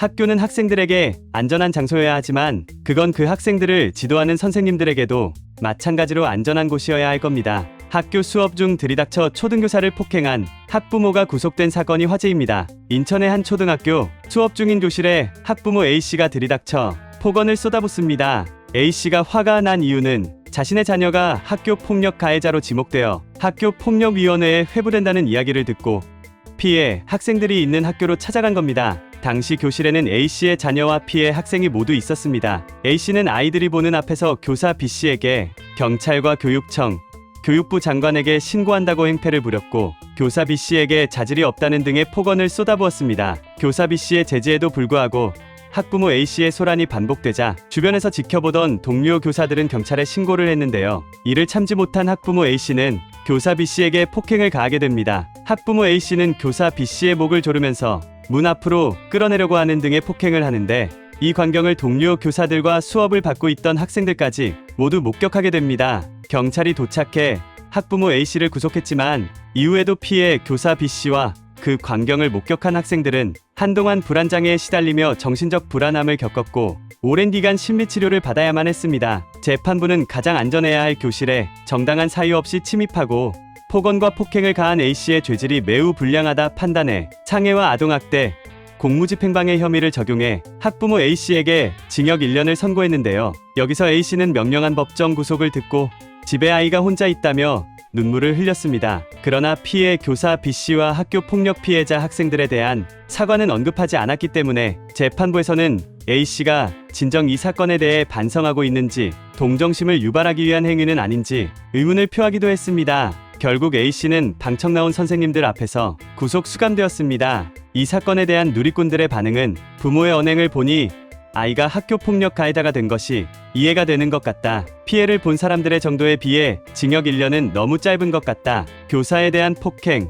학교는 학생들에게 안전한 장소여야 하지만 그건 그 학생들을 지도하는 선생님들에게도 마찬가지로 안전한 곳이어야 할 겁니다. 학교 수업 중 들이닥쳐 초등교사를 폭행한 학부모가 구속된 사건이 화제입니다. 인천의 한 초등학교 수업 중인 교실에 학부모 A씨가 들이닥쳐 폭언을 쏟아붓습니다. A씨가 화가 난 이유는 자신의 자녀가 학교 폭력 가해자로 지목되어 학교 폭력위원회에 회부된다는 이야기를 듣고 피해 학생들이 있는 학교로 찾아간 겁니다. 당시 교실에는 A씨의 자녀와 피해 학생이 모두 있었습니다. A씨는 아이들이 보는 앞에서 교사 B씨에게 경찰과 교육청, 교육부 장관에게 신고한다고 행패를 부렸고 교사 B씨에게 자질이 없다는 등의 폭언을 쏟아부었습니다. 교사 B씨의 제지에도 불구하고 학부모 A씨의 소란이 반복되자 주변에서 지켜보던 동료 교사들은 경찰에 신고를 했는데요. 이를 참지 못한 학부모 A씨는 교사 B씨에게 폭행을 가하게 됩니다. 학부모 A씨는 교사 B씨의 목을 조르면서 문 앞으로 끌어내려고 하는 등의 폭행을 하는데 이 광경을 동료 교사들과 수업을 받고 있던 학생들까지 모두 목격하게 됩니다. 경찰이 도착해 학부모 A씨를 구속했지만 이후에도 피해 교사 B씨와 그 광경을 목격한 학생들은 한동안 불안장애에 시달리며 정신적 불안함을 겪었고 오랜 기간 심리치료를 받아야만 했습니다. 재판부는 가장 안전해야 할 교실에 정당한 사유 없이 침입하고 폭언과 폭행을 가한 A씨의 죄질이 매우 불량하다 판단해 장애와 아동학대, 공무집행방해 혐의를 적용해 학부모 A씨에게 징역 1년을 선고했는데요. 여기서 A씨는 명령한 법정 구속을 듣고 집에 아이가 혼자 있다며 눈물을 흘렸습니다. 그러나 피해 교사 B씨와 학교 폭력 피해자 학생들에 대한 사과는 언급하지 않았기 때문에 재판부에서는 A씨가 진정 이 사건에 대해 반성하고 있는지 동정심을 유발하기 위한 행위는 아닌지 의문을 표하기도 했습니다. 결국 A씨는 방청 나온 선생님들 앞에서 구속 수감되었습니다. 이 사건에 대한 누리꾼들의 반응은 부모의 언행을 보니 아이가 학교 폭력 가해자가 된 것이 이해가 되는 것 같다. 피해를 본 사람들의 정도에 비해 징역 1년은 너무 짧은 것 같다. 교사에 대한 폭행,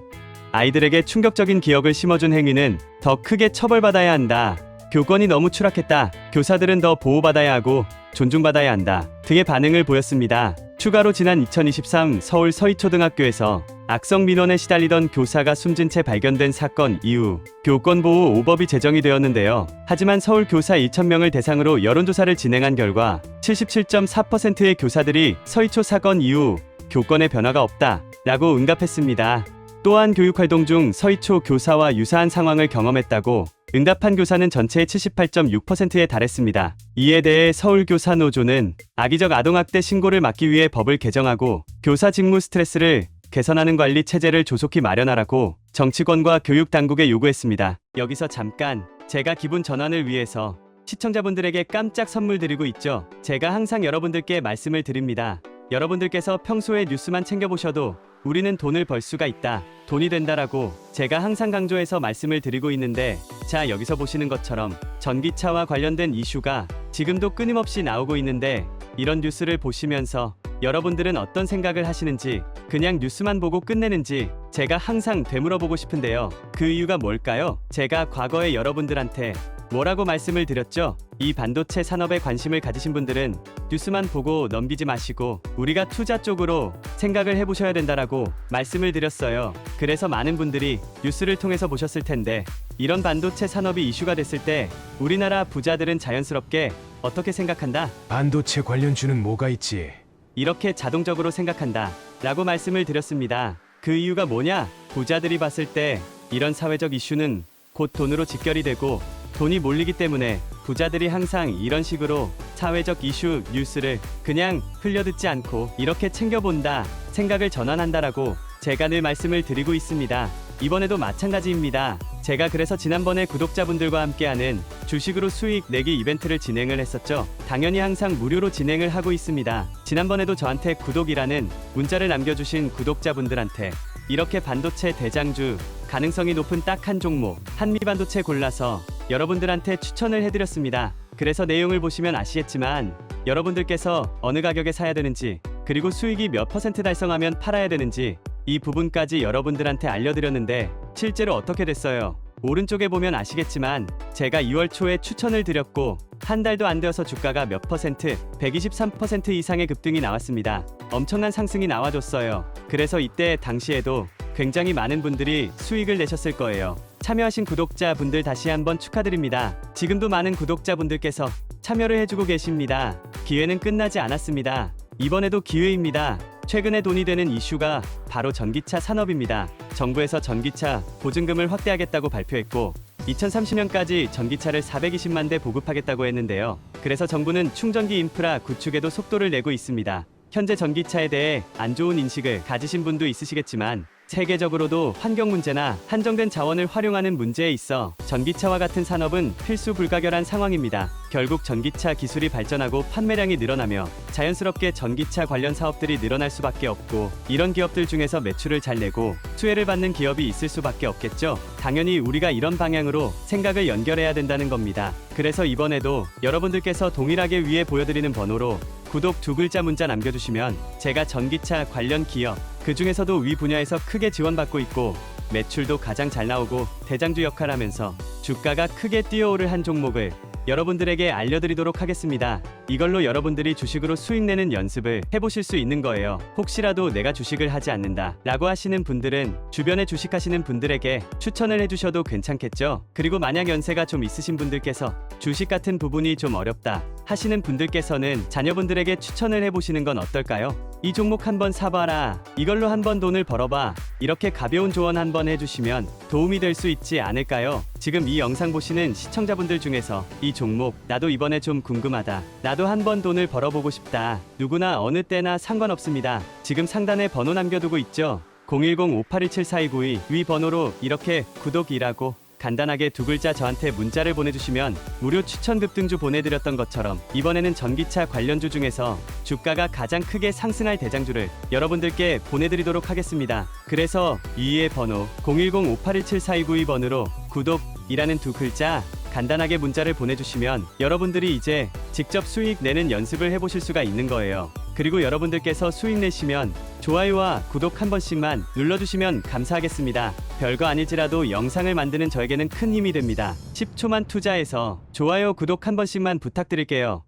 아이들에게 충격적인 기억을 심어준 행위는 더 크게 처벌받아야 한다. 교권이 너무 추락했다. 교사들은 더 보호받아야 하고 존중받아야 한다. 등의 반응을 보였습니다. 추가로 지난 2023 서울 서희초등학교에서 악성 민원에 시달리던 교사가 숨진 채 발견된 사건 이후 교권보호 5법이 제정이 되었는데요. 하지만 서울 교사 2,000명을 대상으로 여론조사를 진행한 결과 77.4%의 교사들이 서희초 사건 이후 교권에 변화가 없다 라고 응답했습니다. 또한 교육활동 중 서희초 교사와 유사한 상황을 경험했다고 응답한 교사는 전체의 78.6%에 달했습니다. 이에 대해 서울교사노조는 악의적 아동학대 신고를 막기 위해 법을 개정하고 교사 직무 스트레스를 개선하는 관리 체제를 조속히 마련하라고 정치권과 교육당국에 요구했습니다. 여기서 잠깐 제가 기분 전환을 위해서 시청자분들에게 깜짝 선물 드리고 있죠. 제가 항상 여러분들께 말씀을 드립니다. 여러분들께서 평소에 뉴스만 챙겨보셔도 우리는 돈을 벌 수가 있다. 돈이 된다라고 제가 항상 강조해서 말씀을 드리고 있는데 자 여기서 보시는 것처럼 전기차와 관련된 이슈가 지금도 끊임없이 나오고 있는데 이런 뉴스를 보시면서 여러분들은 어떤 생각을 하시는지 그냥 뉴스만 보고 끝내는지 제가 항상 되물어보고 싶은데요. 그 이유가 뭘까요? 제가 과거에 여러분들한테 뭐라고 말씀을 드렸죠? 이 반도체 산업에 관심을 가지신 분들은 뉴스만 보고 넘기지 마시고 우리가 투자 쪽으로 생각을 해보셔야 된다라고 말씀을 드렸어요. 그래서 많은 분들이 뉴스를 통해서 보셨을 텐데 이런 반도체 산업이 이슈가 됐을 때 우리나라 부자들은 자연스럽게 어떻게 생각한다? 반도체 관련주는 뭐가 있지? 이렇게 자동적으로 생각한다 라고 말씀을 드렸습니다. 그 이유가 뭐냐? 부자들이 봤을 때 이런 사회적 이슈는 곧 돈으로 직결이 되고 돈이 몰리기 때문에 부자들이 항상 이런 식으로 사회적 이슈 뉴스를 그냥 흘려듣지 않고 이렇게 챙겨본다 생각을 전환한다라고 제가 늘 말씀을 드리고 있습니다. 이번에도 마찬가지입니다. 제가 그래서 지난번에 구독자분들과 함께하는 주식으로 수익 내기 이벤트를 진행을 했었죠. 당연히 항상 무료로 진행을 하고 있습니다. 지난번에도 저한테 구독이라는 문자를 남겨주신 구독자분들한테 이렇게 반도체 대장주 가능성이 높은 딱 한 종목 한미반도체 골라서 여러분들한테 추천을 해드렸습니다. 그래서 내용을 보시면 아시겠지만 여러분들께서 어느 가격에 사야 되는지 그리고 수익이 몇 % 달성하면 팔아야 되는지 이 부분까지 여러분들한테 알려드렸는데 실제로 어떻게 됐어요? 오른쪽에 보면 아시겠지만 제가 2월 초에 추천을 드렸고 한 달도 안 되어서 주가가 몇 퍼센트, 123% 이상의 급등이 나왔습니다. 엄청난 상승이 나와줬어요. 그래서 이때 당시에도 굉장히 많은 분들이 수익을 내셨을 거예요. 참여하신 구독자분들 다시 한번 축하드립니다. 지금도 많은 구독자분들께서 참여를 해주고 계십니다. 기회는 끝나지 않았습니다. 이번에도 기회입니다. 최근에 돈이 되는 이슈가 바로 전기차 산업입니다. 정부에서 전기차 보증금을 확대하겠다고 발표했고 2030년까지 전기차를 420만 대 보급하겠다고 했는데요. 그래서 정부는 충전기 인프라 구축에도 속도를 내고 있습니다. 현재 전기차에 대해 안 좋은 인식을 가지신 분도 있으시겠지만 세계적으로도 환경 문제나 한정된 자원을 활용하는 문제에 있어 전기차와 같은 산업은 필수 불가결한 상황입니다. 결국 전기차 기술이 발전하고 판매량이 늘어나며 자연스럽게 전기차 관련 사업들이 늘어날 수밖에 없고, 이런 기업들 중에서 매출을 잘 내고 수혜를 받는 기업이 있을 수밖에 없겠죠. 당연히 우리가 이런 방향으로 생각을 연결해야 된다는 겁니다. 그래서 이번에도 여러분들께서 동일하게 위에 보여드리는 번호로 구독 2글자 문자 남겨주시면 제가 전기차 관련 기업, 그 중에서도 위 분야에서 크게 지원받고 있고 매출도 가장 잘 나오고 대장주 역할하면서 주가가 크게 뛰어오를 한 종목을 여러분들에게 알려드리도록 하겠습니다. 이걸로 여러분들이 주식으로 수익 내는 연습을 해보실 수 있는 거예요. 혹시라도 내가 주식을 하지 않는다 라고 하시는 분들은 주변에 주식하시는 분들에게 추천을 해주셔도 괜찮겠죠. 그리고 만약 연세가 좀 있으신 분들께서 주식 같은 부분이 좀 어렵다 하시는 분들께서는 자녀분들에게 추천을 해보시는 건 어떨까요? 이 종목 한번 사봐라, 이걸로 한번 돈을 벌어봐, 이렇게 가벼운 조언 한번 해주시면 도움이 될 수 있지 않을까요? 지금 이 영상 보시는 시청자분들 중에서 이 종목 나도 이번에 좀 궁금하다, 나도 한번 돈을 벌어보고 싶다, 누구나 어느 때나 상관없습니다. 지금 상단에 번호 남겨두고 있죠? 010-5817-4292 위 번호로 이렇게 구독이라고 간단하게 2글자 저한테 문자를 보내주시면 무료 추천 급등주 보내드렸던 것처럼 이번에는 전기차 관련주 중에서 주가가 가장 크게 상승할 대장주를 여러분들께 보내드리도록 하겠습니다. 그래서 위의 번호 010-5817-4292 번호로 구독이라는 2글자 간단하게 문자를 보내주시면 여러분들이 이제 직접 수익 내는 연습을 해보실 수가 있는 거예요. 그리고 여러분들께서 수익 내시면 좋아요와 구독 한 번씩만 눌러주시면 감사하겠습니다. 별거 아니지라도 영상을 만드는 저에게는 큰 힘이 됩니다. 10초만 투자해서 좋아요 구독 한 번씩만 부탁드릴게요.